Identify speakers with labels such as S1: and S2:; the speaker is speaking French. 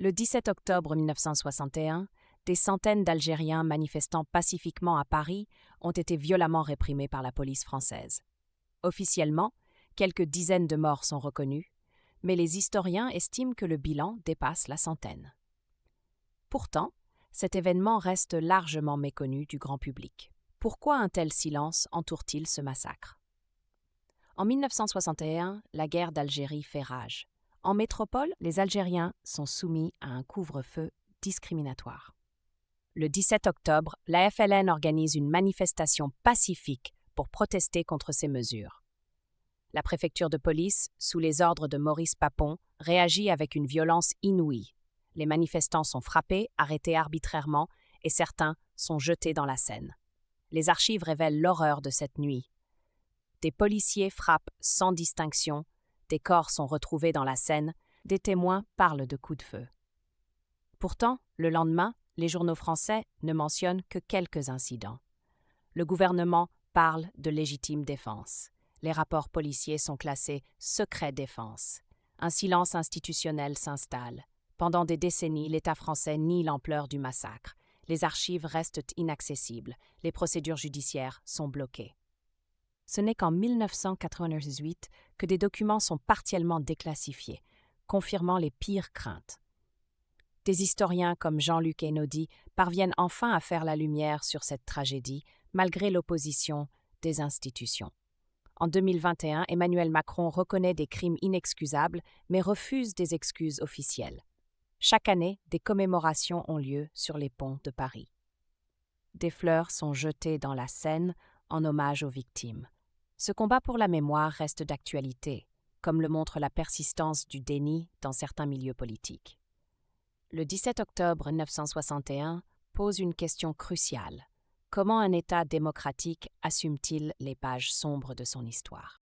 S1: Le 17 octobre 1961, des centaines d'Algériens manifestant pacifiquement à Paris ont été violemment réprimés par la police française. Officiellement, quelques dizaines de morts sont reconnus, mais les historiens estiment que le bilan dépasse la centaine. Pourtant, cet événement reste largement méconnu du grand public. Pourquoi un tel silence entoure-t-il ce massacre? En 1961, la guerre d'Algérie fait rage. En métropole, les Algériens sont soumis à un couvre-feu discriminatoire. Le 17 octobre, la FLN organise une manifestation pacifique pour protester contre ces mesures. La préfecture de police, sous les ordres de Maurice Papon, réagit avec une violence inouïe. Les manifestants sont frappés, arrêtés arbitrairement et certains sont jetés dans la Seine. Les archives révèlent l'horreur de cette nuit. Des policiers frappent sans distinction, des corps sont retrouvés dans la Seine, des témoins parlent de coups de feu. Pourtant, le lendemain, les journaux français ne mentionnent que quelques incidents. Le gouvernement parle de légitime défense. Les rapports policiers sont classés secret défense. Un silence institutionnel s'installe. Pendant des décennies, l'État français nie l'ampleur du massacre. Les archives restent inaccessibles. Les procédures judiciaires sont bloquées. Ce n'est qu'en 1998 que des documents sont partiellement déclassifiés, confirmant les pires craintes. Des historiens comme Jean-Luc Einaudi parviennent enfin à faire la lumière sur cette tragédie, malgré l'opposition des institutions. En 2021, Emmanuel Macron reconnaît des crimes inexcusables, mais refuse des excuses officielles. Chaque année, des commémorations ont lieu sur les ponts de Paris. Des fleurs sont jetées dans la Seine en hommage aux victimes. Ce combat pour la mémoire reste d'actualité, comme le montre la persistance du déni dans certains milieux politiques. Le 17 octobre 1961 pose une question cruciale. Comment un État démocratique assume-t-il les pages sombres de son histoire?